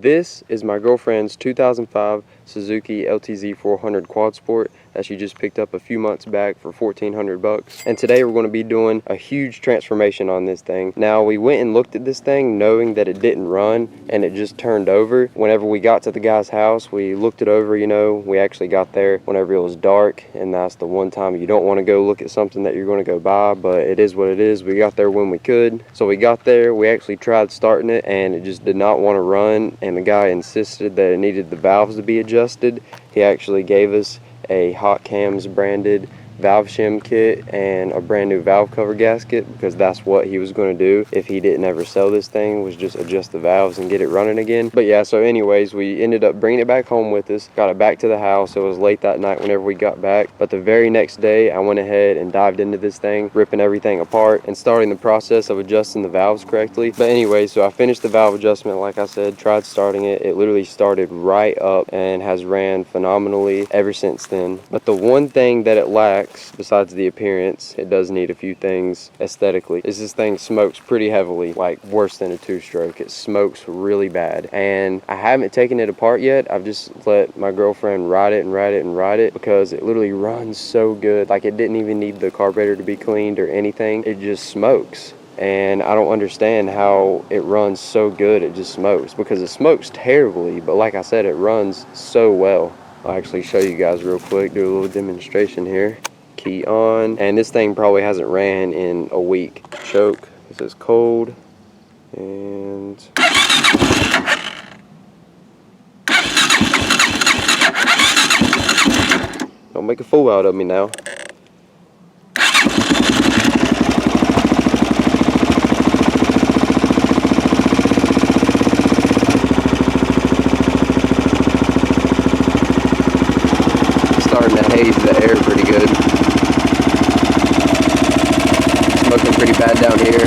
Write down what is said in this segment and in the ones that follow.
This is my girlfriend's 2005 Suzuki LTZ400 quad sport that she just picked up a few months back for 1,400 bucks. And today we're going to be doing a huge transformation on this thing. Now, we went and looked at this thing knowing that it didn't run and it just turned over. Whenever we got to the guy's house, we looked it over, you know. We actually got there whenever it was dark, and that's the one time you don't want to go look at something that you're going to go buy, but it is what it is. We got there when we could. So we got there, we actually tried starting it, and it just did not want to run, and the guy insisted that it needed the valves to be adjusted. He actually gave us a Hot Cams branded valve shim kit and a brand new valve cover gasket, because that's what he was going to do if he didn't ever sell this thing, was just adjust the valves and get it running again. But yeah, so anyways, we ended up bringing it back home with us, got it back to the house. It was late that night whenever we got back, but the very next day I went ahead and dived into this thing, ripping everything apart and starting the process of adjusting the valves correctly. But anyway, so I finished the valve adjustment, like I said, tried starting it. It literally started right up and has ran phenomenally ever since then. But the one thing that it lacks, besides the appearance, it does need a few things aesthetically, is this thing smokes pretty heavily, like worse than a two-stroke. It smokes really bad, and I haven't taken it apart yet. I've just let my girlfriend ride it and ride it and ride it, because it literally runs so good. Like, it didn't even need the carburetor to be cleaned or anything. It just smokes, and I don't understand how it runs so good. It just smokes, because it smokes terribly, but like I said, it runs so well. I'll actually show you guys real quick, do a little demonstration here. Key on, and this thing probably hasn't ran in a week. Choke, it says cold, and don't make a fool out of me now. Starting to haze the air pretty good. Smoking pretty bad down here.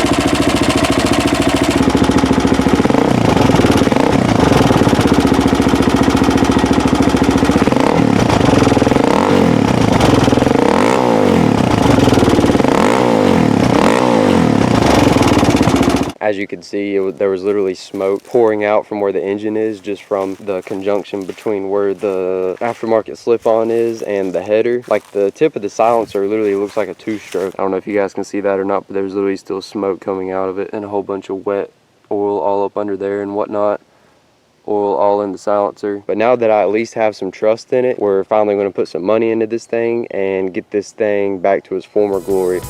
As you can see, there was literally smoke pouring out from where the engine is, just from the conjunction between where the aftermarket slip-on is and the header. Like, the tip of the silencer literally looks like a two-stroke. I don't know if you guys can see that or not, but there's literally still smoke coming out of it, and a whole bunch of wet oil all up under there and whatnot. Oil all in the silencer. But now that I at least have some trust in it, we're finally going to put some money into this thing and get this thing back to its former glory.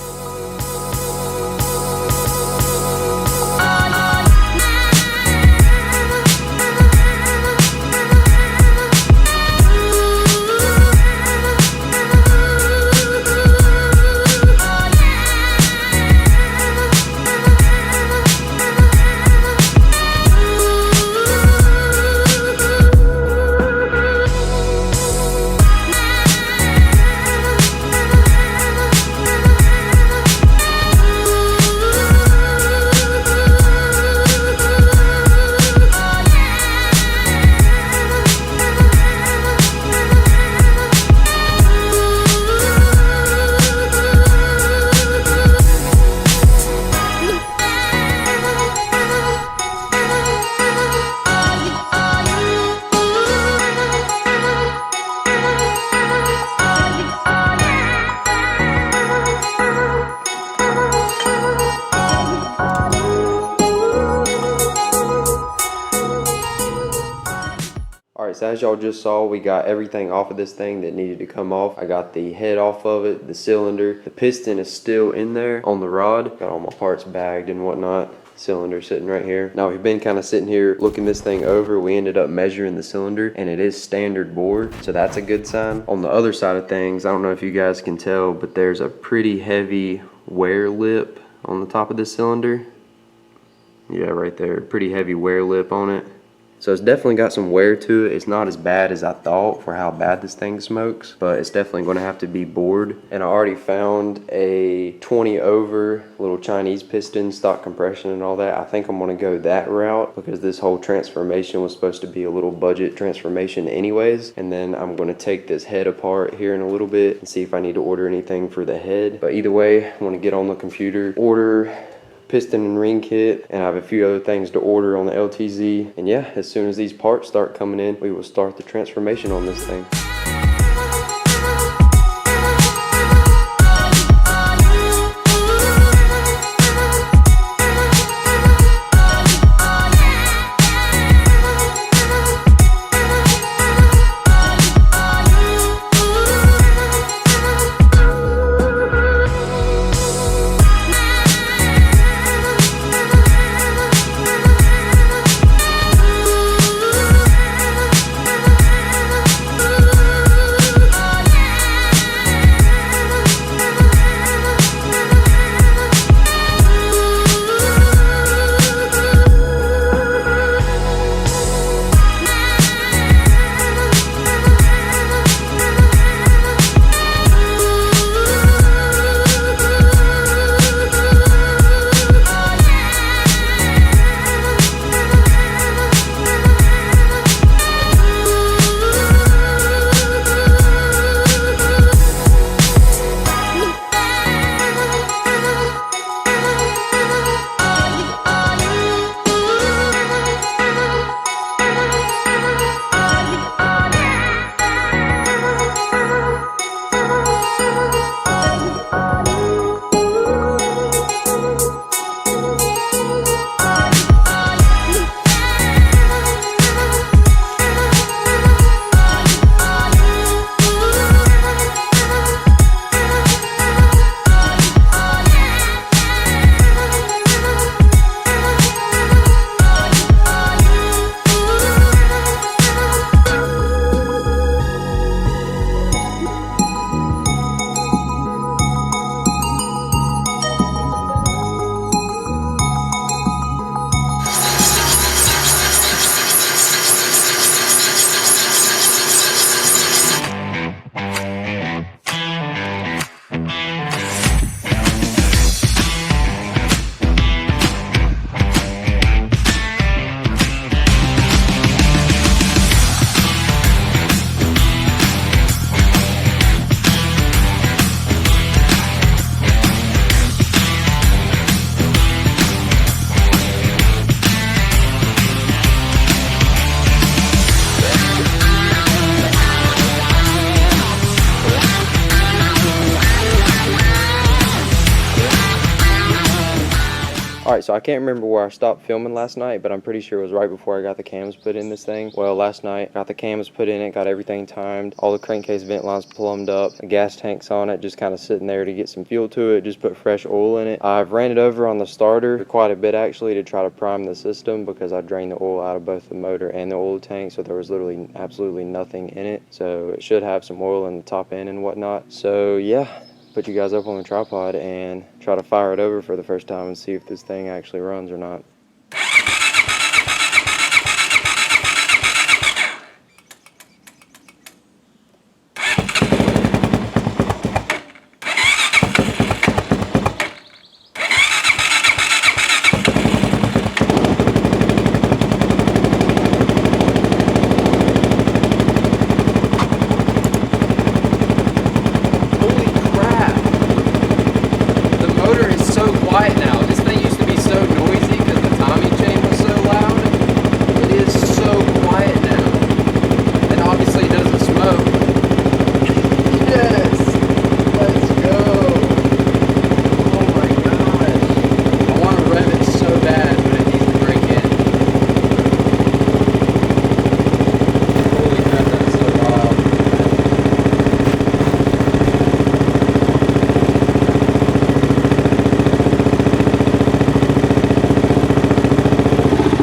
Alright, so as y'all just saw, we got everything off of this thing that needed to come off. I got the head off of it, the cylinder. The piston is still in there on the rod. Got all my parts bagged and whatnot. Cylinder sitting right here. Now, we've been kind of sitting here looking this thing over. We ended up measuring the cylinder, and it is standard bore, so that's a good sign. On the other side of things, I don't know if you guys can tell, but there's a pretty heavy wear lip on the top of this cylinder. Yeah, right there. Pretty heavy wear lip on it. So it's definitely got some wear to it. It's not as bad as I thought for how bad this thing smokes, but it's definitely going to have to be bored. And I already found a 20 over little Chinese piston, stock compression and all that. I think I'm going to go that route, because this whole transformation was supposed to be a little budget transformation anyways. And then I'm going to take this head apart here in a little bit and see if I need to order anything for the head. But either way, I want to get on the computer, order piston and ring kit, and I have a few other things to order on the LTZ. And yeah, as soon as these parts start coming in, we will start the transformation on this thing. Alright, so I can't remember where I stopped filming last night, but I'm pretty sure it was right before I got the cams put in this thing. Well, last night, got the cams put in it, got everything timed, all the crankcase vent lines plumbed up, the gas tanks on it, just kind of sitting there to get some fuel to it, just put fresh oil in it. I've ran it over on the starter quite a bit actually to try to prime the system because I drained the oil out of both the motor and the oil tank, so there was literally absolutely nothing in it. So it should have some oil in the top end and whatnot. So yeah. Put you guys up on the tripod and try to fire it over for the first time and see if this thing actually runs or not.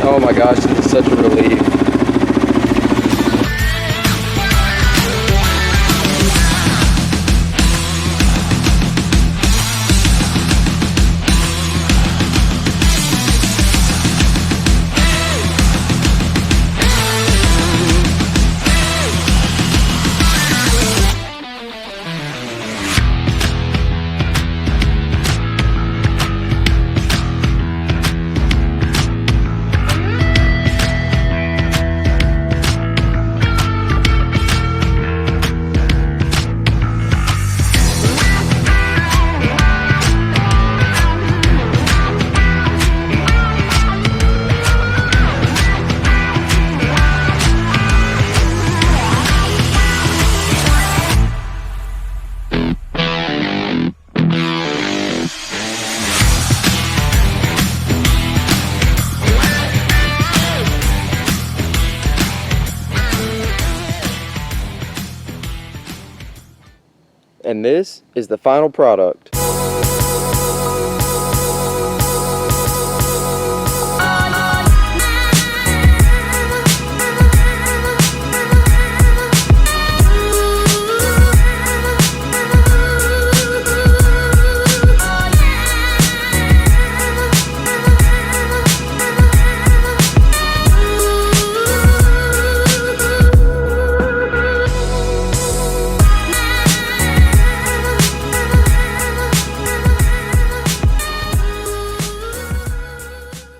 Oh my gosh, this is such a relief. And this is the final product.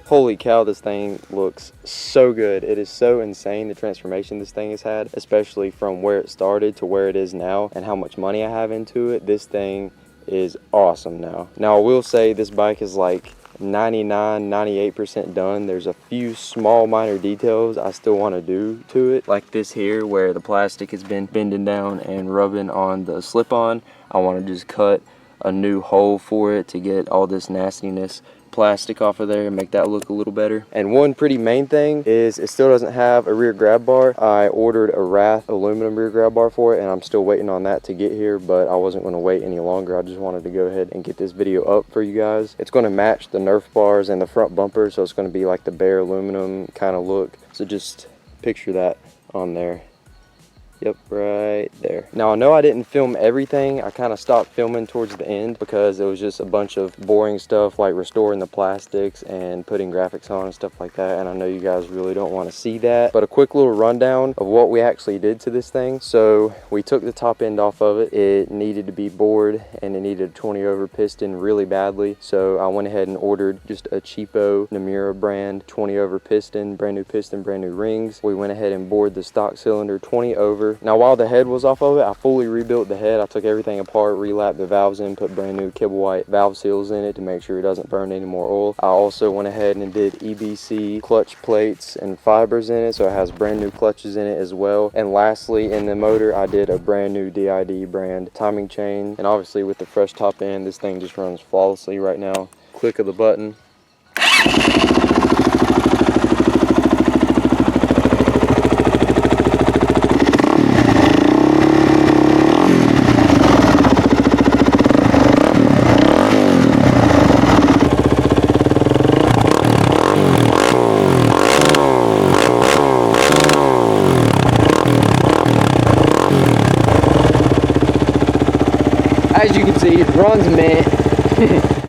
Holy cow, this thing looks so good. It is so insane the transformation this thing has had, especially from where it started to where it is now and how much money I have into it. This thing is awesome now. Now I will say this bike is like 99-98% done. There's a few small minor details I still want to do to it, like this here where the plastic has been bending down and rubbing on the slip-on. I want to just cut a new hole for it to get all this nastiness plastic off of there and make that look a little better. And one pretty main thing is it still doesn't have a rear grab bar. I ordered a Wrath aluminum rear grab bar for it and I'm still waiting on that to get here, but I wasn't going to wait any longer. I just wanted to go ahead and get this video up for you guys. It's going to match the Nerf bars and the front bumper, so it's going to be like the bare aluminum kind of look. So just picture that on there. Yep, right there. Now I know I didn't film everything. I kind of stopped filming towards the end because it was just a bunch of boring stuff like restoring the plastics and putting graphics on and stuff like that, and I know you guys really don't want to see that. But a quick little rundown of what we actually did to this thing. So we took the top end off of it. It needed to be bored and it needed a 20 over piston really badly, so I went ahead and ordered just a cheapo Namura brand 20 over piston, brand new rings. We went ahead and bored the stock cylinder 20 over. Now while the head was off of it, I fully rebuilt the head. I took everything apart, relapped the valves in, put brand new Kibble White valve seals in it to make sure it doesn't burn any more oil. I also went ahead and did EBC clutch plates and fibers in it, so it has brand new clutches in it as well. And lastly, in the motor, I did a brand new DID brand timing chain. And obviously with the fresh top end, this thing just runs flawlessly right now. Click of the button. As you can see, it runs, man.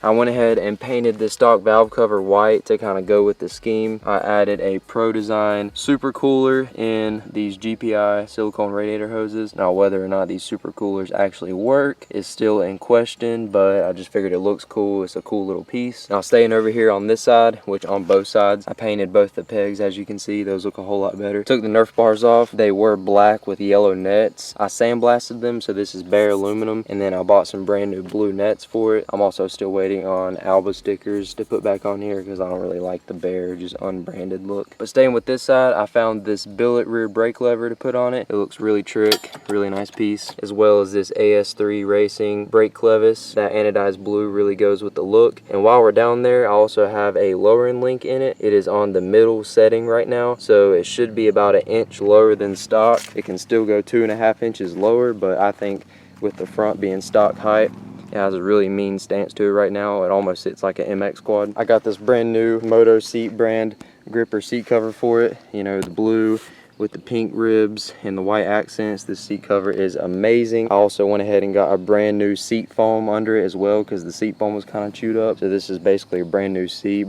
I went ahead and painted the stock valve cover white to kind of go with the scheme. I added a Pro Design super cooler in these GPI silicone radiator hoses. Now whether or not these super coolers actually work is still in question, but I just figured it looks cool. It's a cool little piece. Now staying over here on this side, which on both sides, I painted both the pegs. As you can see, those look a whole lot better. Took the Nerf bars off. They were black with yellow nets. I sandblasted them, so this is bare aluminum, and then I bought some brand new blue nets for it. I'm also still waiting on Alba stickers to put back on here because I don't really like the bare, just unbranded look. But staying with this side, I found this billet rear brake lever to put on it. It looks really trick, really nice piece, as well as this AS3 Racing brake clevis. That anodized blue really goes with the look. And while we're down there, I also have a lowering link in it. It is on the middle setting right now, so it should be about an inch lower than stock. It can still go 2.5 inches lower, but I think with the front being stock height, it has a really mean stance to it right now. It almost sits like an MX quad. I got this brand new Moto Seat brand gripper seat cover for it. You know, the blue with the pink ribs and the white accents. This seat cover is amazing. I also went ahead and got a brand new seat foam under it as well because the seat foam was kind of chewed up. So this is basically a brand new seat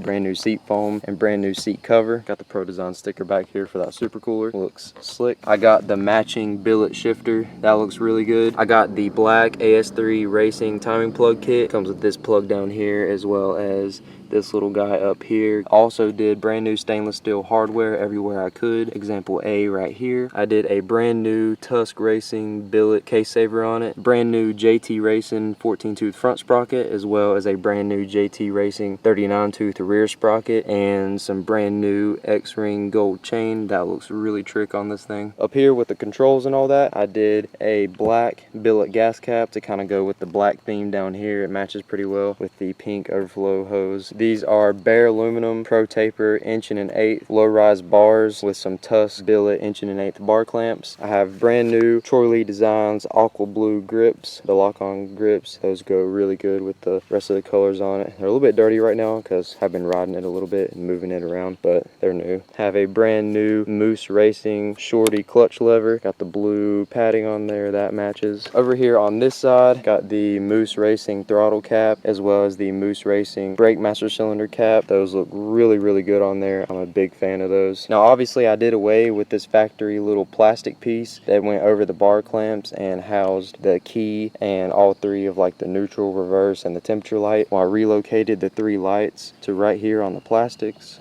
foam, and brand new seat cover. Got the Pro Design sticker back here for that super cooler. Looks slick. I got the matching billet shifter. That looks really good. I got the black AS3 Racing timing plug kit. Comes with this plug down here as well as this little guy up here. Also did brand new stainless steel hardware everywhere I could. Example A right here. I did a brand new Tusk Racing billet case saver on it. Brand new JT Racing 14 tooth front sprocket, as well as a brand new JT Racing 39 tooth rear sprocket, and some brand new X-Ring gold chain. That looks really trick on this thing. Up here with the controls and all that, I did a black billet gas cap to kind of go with the black theme down here. It matches pretty well with the pink overflow hose These are bare aluminum Pro Taper 1 1/8 low-rise bars with some Tusk billet 1 1/8 bar clamps. I have brand new Troy Lee Designs aqua blue grips, the lock-on grips. Those go really good with the rest of the colors on it. They're a little bit dirty right now because I've been riding it a little bit and moving it around, but they're new. Have a brand new Moose Racing Shorty clutch lever. Got the blue padding on there, that matches. Over here on this side, got the Moose Racing throttle cap as well as the Moose Racing brake master cylinder cap. Those look really good on there. I'm a big fan of those. Now obviously I did away with this factory little plastic piece that went over the bar clamps and housed the key and all three of like the neutral, reverse, and the temperature light. Well, I relocated the 3 lights to right here on the plastics.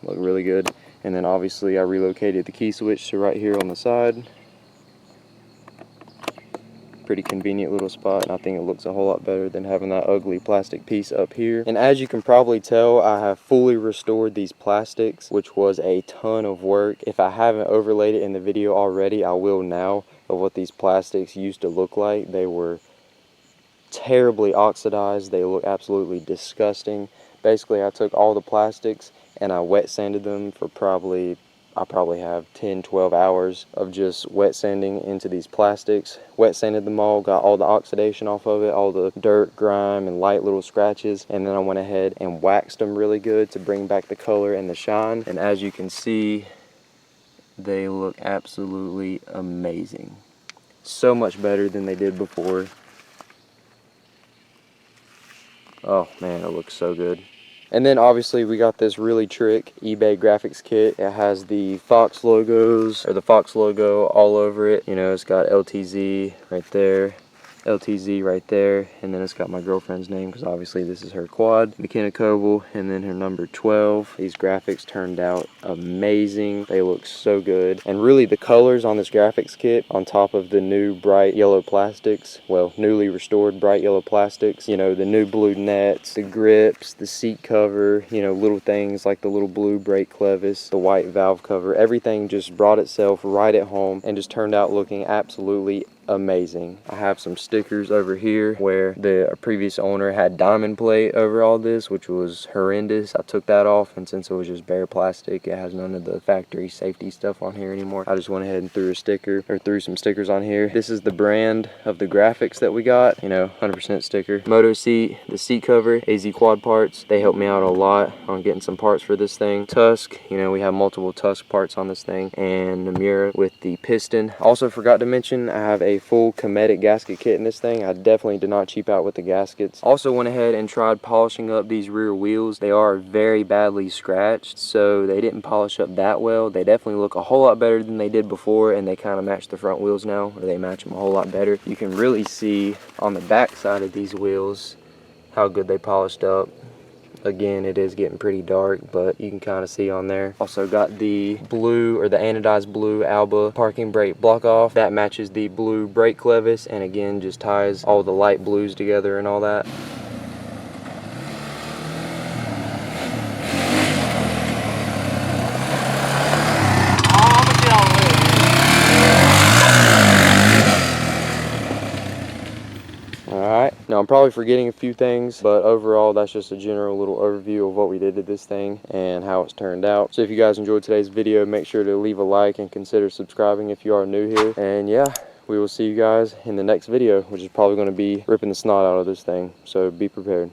Look really good. And then obviously I relocated the key switch to right here on the side. Pretty convenient little spot, and I think it looks a whole lot better than having that ugly plastic piece up here. And as you can probably tell, I have fully restored these plastics, which was a ton of work. If I haven't overlaid it in the video already, I will now, of what these plastics used to look like. They were terribly oxidized. They look absolutely disgusting. Basically, I took all the plastics and I wet sanded them for I probably have 10-12 hours of just wet sanding into these plastics. Wet sanded them all, got all the oxidation off of it, all the dirt, grime, and light little scratches, and then I went ahead and waxed them really good to bring back the color and the shine. And as you can see, they look absolutely amazing. So much better than they did before. Oh man, it looks so good. And then obviously we got this really trick eBay graphics kit. It has the Fox logos, or the Fox logo all over it. You know, it's got LTZ right there, LTZ right there, and then it's got my girlfriend's name because obviously this is her quad, McKenna Coble, and then her number 12. These graphics turned out amazing. They look so good. And really the colors on this graphics kit, on top of the new bright yellow plastics, well, newly restored bright yellow plastics, you know, the new blue nets, the grips, the seat cover, you know, little things like the little blue brake clevis, the white valve cover, everything just brought itself right at home and just turned out looking absolutely amazing. I have some stickers over here where the previous owner had diamond plate over all this, which was horrendous. I took that off, and since it was just bare plastic, it has none of the factory safety stuff on here anymore. I just went ahead and threw some stickers on here. This is the brand of the graphics that we got, you know, 100% sticker. Moto seat, the seat cover, AZ Quad parts. They helped me out a lot on getting some parts for this thing. Tusk, you know, we have multiple Tusk parts on this thing, and Namura with the piston. Also forgot to mention, I have a full Cometic gasket kit in this thing. I definitely did not cheap out with the gaskets. Also went ahead and tried polishing up these rear wheels. They are very badly scratched, so they didn't polish up that well. They definitely look a whole lot better than they did before, and they kind of match the front wheels now, or they match them a whole lot better. You can really see on the back side of these wheels how good they polished up. Again, it is getting pretty dark, but you can kind of see on there. Also got the blue, or the anodized blue Alba parking brake block off. That matches the blue brake clevis, and again, just ties all the light blues together and all that. Alright, now I'm probably forgetting a few things, but overall that's just a general little overview of what we did to this thing and how it's turned out. So if you guys enjoyed today's video, make sure to leave a like and consider subscribing if you are new here. And yeah, we will see you guys in the next video, which is probably going to be ripping the snot out of this thing, so be prepared.